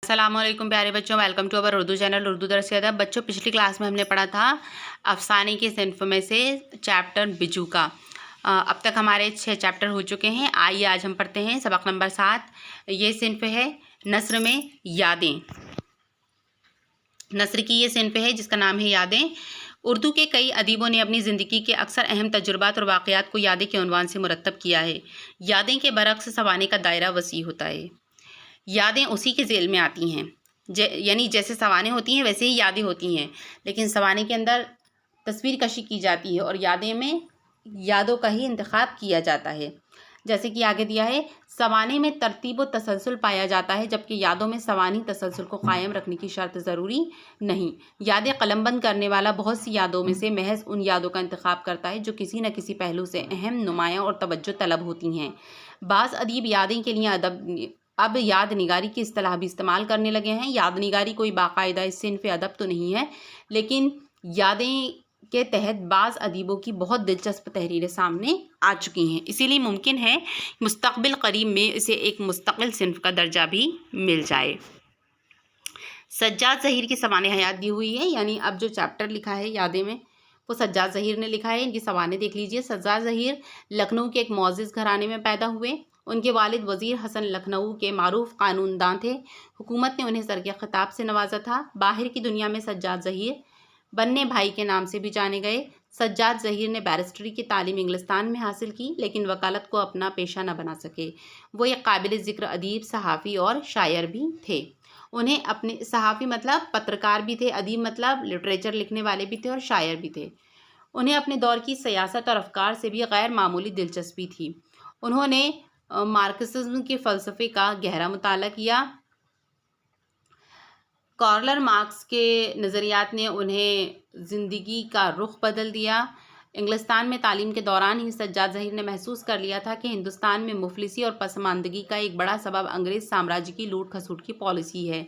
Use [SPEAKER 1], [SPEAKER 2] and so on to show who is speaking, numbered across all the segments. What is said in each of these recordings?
[SPEAKER 1] अस्सलाम वालेकुम प्यारे बच्चों, welcome to our Urdu channel Urdu Dars Adab. बच्चों, पिछली क्लास में हमने पढ़ा था अफसाने के सिन्फ में से चैप्टर बिजू का। अब तक हमारे 6 चैप्टर हो चुके हैं। आइए आज हम पढ़ते हैं सबक नंबर 7। ये सिन्फ है नस्र में यादें। नस्र की ये सिन्फ है जिसका नाम है यादें। उर्दू के कई अदीबों ने अपनी ज़िंदगी के अक्सर अहम तजुर्बात और वाक़यात को यादें के उन्वान से मुरतब किया है। यादें के बरक्स सवाने का दायरा वसी होता है। यादें उसी के ज़ेल में आती हैं, यानी जैसे सवानें होती हैं वैसे ही यादें होती हैं, लेकिन सवाने के अंदर तस्वीर कशी की जाती है और यादें में यादों का ही इंतखाब किया जाता है। जैसे कि आगे दिया है, सवाने में तरतीब व तसलसल पाया जाता है, जबकि यादों में सवानी तसलसल को कायम रखने की शर्त ज़रूरी नहीं। यादें कलमबंद करने वाला बहुत सी यादों में से महज उन यादों का इंतखाब करता है जो किसी न किसी पहलू से अहम, नुमायाँ और तवज्जो तलब होती हैं। बाज़ अदीब यादें के लिए अब याद निगारी की इस्तिलाह भी इस्तेमाल करने लगे हैं। याद निगारी कोई बाकायदा सिन्फ अदब तो नहीं है, लेकिन यादें के तहत बाज़ अदीबों की बहुत दिलचस्प तहरीरें सामने आ चुकी हैं, इसीलिए मुमकिन है मुस्तक़बिल करीब में इसे एक मुस्तकिल सिन्फ का दर्जा भी मिल जाए। सज्जाद ज़हीर की सवाने हयात दी हुई है, यानी अब जो चैप्टर लिखा है यादें में वो सज्जाद ज़हीर ने लिखा है। इनकी सवाने देख लीजिए। सज्जाद ज़हीर लखनऊ के एक मोअज़्ज़िज़ घराने में पैदा हुए। उनके वालिद वज़ीर हसन लखनऊ के मारूफ कानूनदान थे। हुकूमत ने उन्हें सर के खिताब से नवाजा था। बाहर की दुनिया में सज्जाद ज़हीर बन्ने भाई के नाम से भी जाने गए। सज्जाद ज़हीर ने बैरिस्ट्री की तालीम इंग्लिस्तान में हासिल की, लेकिन वकालत को अपना पेशा न बना सके। वो एक काबिल ज़िक्र अदीब, सहाफ़ी और शायर भी थे। उन्हें अपने सहाफ़ी मतलब पत्रकार भी थे, अदीब मतलब लिटरेचर लिखने वाले भी थे और शायर भी थे। उन्हें अपने दौर की सियासत और अफकार से भी गैर मामूली दिलचस्पी थी। उन्होंने मार्क्सिज्म के फ़लसफ़े का गहरा मुताला किया। कार्ल मार्क्स के नज़रियात ने उन्हें ज़िंदगी का रुख बदल दिया। इंग्लिस्तान में तालीम के दौरान ही सज्जाद ज़हीर ने महसूस कर लिया था कि हिंदुस्तान में मुफलिसी और पसमानदगी का एक बड़ा सबब अंग्रेज़ साम्राज्य की लूट खसूट की पॉलिसी है।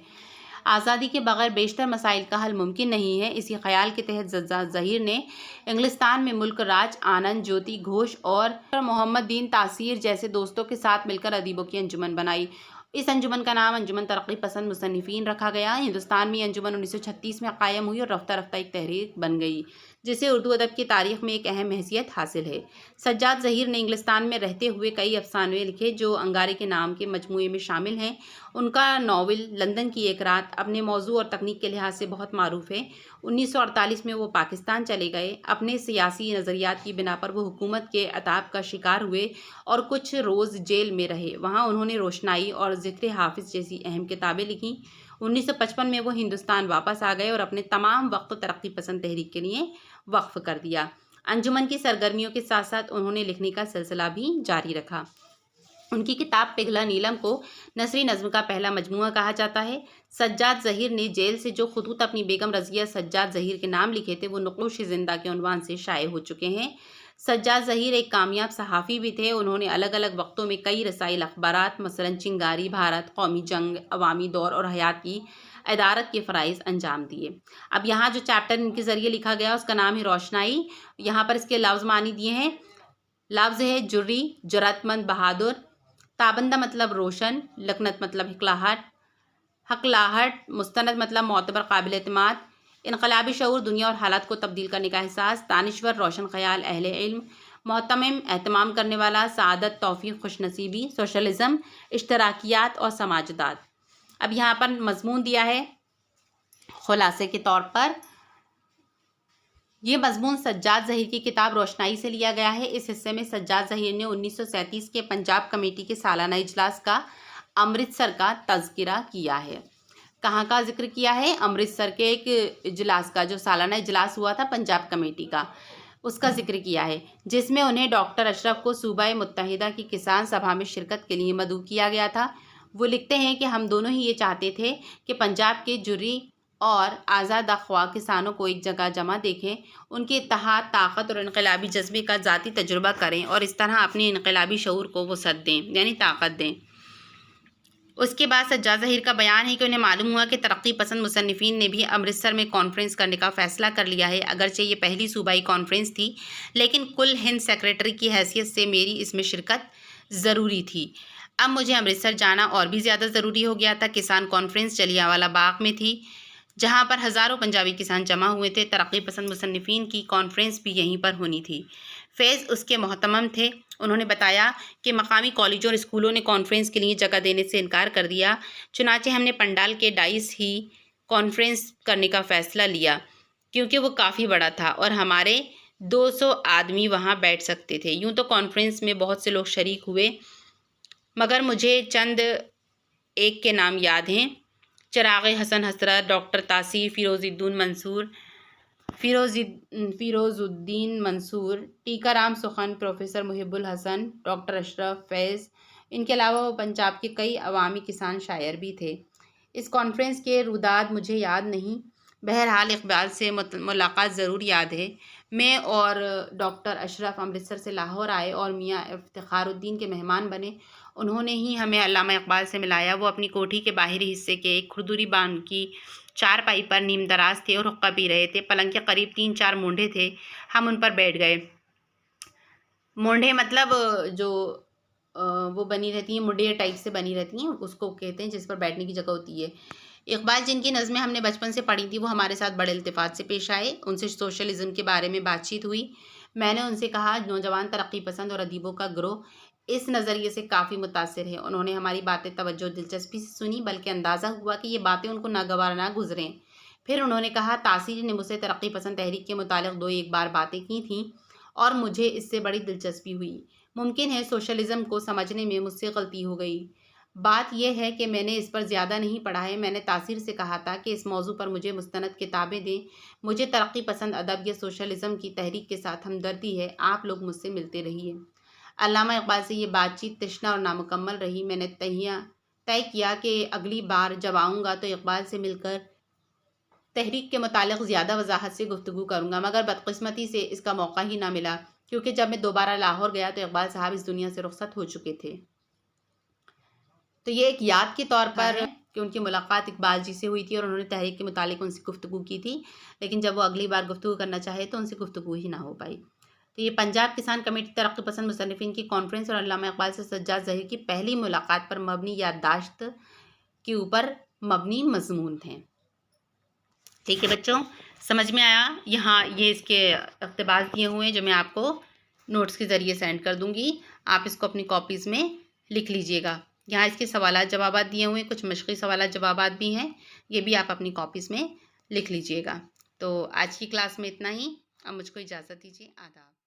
[SPEAKER 1] आज़ादी के बगैर बेशतर मसाइल का हल मुमकिन नहीं है। इसी ख्याल के तहत सज्जाद ज़हीर ने इंग्लिस्तान में मुल्क राज, आनंद, ज्योति घोष और मोहम्मद दीन तासीर जैसे दोस्तों के साथ मिलकर अदीबों की अंजुमन बनाई। इस अंजुमन का नाम अंजुमन तरक्की पसंद मुसन्निफ़ीन रखा गया। हिंदुस्तान में अंजुमन 1936 में कायम हुई और रफ्ता रफ्ता एक तहरीक बन गई, जिसे उर्दू अदब की तारीख़ में एक अहम हैसियत हासिल है। सज्जाद ज़हीर ने इंग्लिस्तान में रहते हुए कई अफसाने लिखे जो अंगारे के नाम के मजमूए में शामिल हैं। उनका नावल लंदन की एक रात अपने मौजू और तकनीक के लिहाज से बहुत मारूफ है। 1948 में वो पाकिस्तान चले गए। अपने सियासी नज़रियात की बिना पर वो हुकूमत के अताब का शिकार हुए और कुछ रोज़ जेल में रहे। वहाँ उन्होंने रोशनाई और ज़िक्र हाफिज़ जैसी अहम किताबें लिखीं। 1955 में वो हिंदुस्तान वापस आ गए और अपने तमाम वक्त तरक्की पसंद तहरीक के लिए वक्फ कर दिया। अंजुमन की सरगर्मियों के साथ साथ उन्होंने लिखने का सिलसिला भी जारी रखा। उनकी किताब पिघला नीलम को नसरी नज़्म का पहला मजमूआ कहा जाता है। सज्जाद ज़हीर ने जेल से जो खुतूत अपनी बेगम रज़िया सज्जाद ज़हीर के नाम लिखे थे वो नक़ूश ज़िंदा के उन्वान से शाये हो चुके हैं। सज्जाद ज़हीर एक कामयाब सहाफ़ी भी थे। उन्होंने अलग अलग वक्तों में कई रसाइल अखबारात मसलन चिंगारी, भारत, कौमी जंग, अवामी दौर और हयात की इदारत के फ़राइज़ अंजाम दिए। अब यहाँ जो चैप्टर इनके ज़रिए लिखा गया उसका नाम है रोशनाई। यहाँ पर इसके लफ्ज़ मानी दिए हैं। लफ्ज़ है जुर्री, जुर्रतमंद, बहादुर। ताबंदा मतलब रोशन, लकनत मतलब हिकलाहट, हकलाहट, मुस्तनद मतलब मोतबर, काबिल एतमाद, इनकलाबी शऊर, दुनिया और हालात को तब्दील करने का एहसास, दानिश्वर, रोशन ख्याल, अहले इल्म, मोहतमिम, एहतमाम करने वाला, सआदत, तौफीक, खुशनसीबी, सोशलिज़म, इश्तराकियात और समाजदात। अब यहाँ पर मजमून दिया है खुलासे के तौर पर। ये मजमून सज्जाद ज़हीर की किताब रोशनाई से लिया गया है। इस हिस्से में सज्जाद ज़हीर ने 1937 के पंजाब कमेटी के सालाना इजलास का अमृतसर का तज़किरा किया है। कहाँ का जिक्र किया है? अमृतसर के एक इजलास का, जो सालाना इजलास हुआ था पंजाब कमेटी का, उसका जिक्र किया है, जिसमें उन्हें डॉक्टर अशरफ को सूबा मुत्तहिदा की किसान सभा में शिरकत के लिए मदऊ किया गया था। वो लिखते हैं कि हम दोनों ही ये चाहते थे कि पंजाब के जुर्री और आज़ाद ख्वाह किसानों को एक जगह जमा देखें, उनके इत्तेहाद, ताकत और इनकलाबी जज्बे का ज़ाती तजुर्बा करें और इस तरह अपने इनकलाबी शऊर को वसअत दें, यानी ताकत दें। उसके बाद सज्जाद ज़हीर का बयान है कि उन्हें मालूम हुआ कि तरक्की पसंद मुसन्निफ़ीन ने भी अमृतसर में कॉन्फ्रेंस करने का फ़ैसला कर लिया है। अगरचे ये पहली सूबाई कॉन्फ्रेंस थी, लेकिन कुल हिंद सेक्रेटरी की हैसियत से मेरी इसमें शिरकत ज़रूरी थी। اب مجھے امرتسر جانا اور بھی زیادہ ضروری ہو گیا تھا۔ کسان کانفرنس جلیانوالہ باغ میں تھی، جہاں پر ہزاروں پنجابی کسان جمع ہوئے تھے۔ ترقی پسند مصنفین کی کانفرنس بھی یہیں پر ہونی تھی۔ فیض اس کے مہتمم تھے۔ انہوں نے بتایا کہ مقامی کالجوں اور اسکولوں نے کانفرنس کے لیے جگہ دینے سے انکار کر دیا، چنانچہ ہم نے پنڈال کے ڈائس ہی کانفرنس کرنے کا فیصلہ لیا، کیونکہ وہ کافی بڑا تھا اور ہمارے 200 آدمی وہاں بیٹھ سکتے تھے۔ یوں تو کانفرنس میں بہت سے لوگ شریک ہوئے، مگر مجھے چند ایک کے نام یاد ہیں: چراغ حسن حسرت، ڈاکٹر تاثیر، فیروز الدین منصور، ٹیکا رام سخن، پروفیسر محب الحسن، ڈاکٹر اشرف، فیض۔ ان کے علاوہ وہ پنجاب کے کئی عوامی کسان شاعر بھی تھے۔ اس کانفرنس کے روداد مجھے یاد نہیں، بہرحال اقبال سے ملاقات ضرور یاد ہے۔ میں اور ڈاکٹر اشرف امرتسر سے لاہور آئے اور میاں افتخار الدین کے مہمان بنے۔ انہوں نے ہی ہمیں علامہ اقبال سے ملایا۔ وہ اپنی کوٹھی کے باہری حصے کے ایک کھردری بان کی چارپائی پر نیم دراز تھے اور حقہ پی رہے تھے۔ پلنگ کے قریب 3-4 مونڈھے تھے، ہم ان پر بیٹھ گئے۔ مونڈھے مطلب جو وہ بنی رہتی ہیں، مڈیے ٹائپ سے بنی رہتی ہیں، اس کو کہتے ہیں جس پر بیٹھنے کی جگہ ہوتی ہے۔ اقبال جن کی نظمیں ہم نے بچپن سے پڑھی تھی، وہ ہمارے ساتھ بڑے التفات سے پیش آئے۔ ان سے سوشلزم کے بارے میں بات چیت ہوئی۔ میں نے ان سے کہا، نوجوان ترقی پسند اور ادیبوں کا گروہ اس نظریے سے کافی متاثر ہے۔ انہوں نے ہماری باتیں توجہ اور دلچسپی سے سنی، بلکہ اندازہ ہوا کہ یہ باتیں ان کو ناگوار نہ گزریں۔ پھر انہوں نے کہا، تاثیر نے مجھ سے ترقی پسند تحریک کے متعلق 2-1 بار باتیں کی تھیں اور مجھے اس سے بڑی دلچسپی ہوئی۔ ممکن ہے سوشلزم کو سمجھنے میں مجھ سے غلطی ہو گئی۔ بات یہ ہے کہ میں نے اس پر زیادہ نہیں پڑھا ہے۔ میں نے تاثیر سے کہا تھا کہ اس موضوع پر مجھے مستند کتابیں دیں۔ مجھے ترقی پسند ادب یا سوشلزم کی تحریک کے ساتھ ہمدردی ہے۔ آپ لوگ مجھ سے ملتے رہیے۔ علامہ اقبال سے یہ بات چیت تشنہ اور نامکمل رہی۔ میں نے طے کیا کہ اگلی بار جب آؤں گا تو اقبال سے مل کر تحریک کے متعلق زیادہ وضاحت سے گفتگو کروں گا، مگر بدقسمتی سے اس کا موقع ہی نہ ملا، کیونکہ جب میں دوبارہ لاہور گیا تو اقبال صاحب اس دنیا سے رخصت ہو چکے تھے۔ تو یہ ایک یاد کے طور پر کہ ان کی ملاقات اقبال جی سے ہوئی تھی اور انہوں نے تحریک کے متعلق ان سے گفتگو کی تھی، لیکن جب وہ اگلی بار گفتگو کرنا چاہے تو ان سے گفتگو ہی نہ ہو پائی۔ تو یہ پنجاب کسان کمیٹی ترقی پسند مصنفین کی کانفرنس اور علامہ اقبال سے سجاد ظہیر کی پہلی ملاقات پر مبنی یادداشت کے اوپر مبنی مضمون تھے۔ ٹھیک ہے بچوں، سمجھ میں آیا؟ یہاں یہ اس کے اقتباس دیے ہوئے ہیں جو میں آپ کو نوٹس کے ذریعے سینڈ کر دوں گی۔ آپ اس کو اپنی کاپیز میں لکھ لیجئے گا۔ یہاں اس کے سوالات جوابات دیے ہوئے ہیں، کچھ مشقی سوالات جوابات بھی ہیں، یہ بھی آپ اپنی کاپیز میں لکھ لیجئے گا۔ تو آج کی کلاس میں اتنا ہی، اب مجھ کو اجازت دیجیے، آداب۔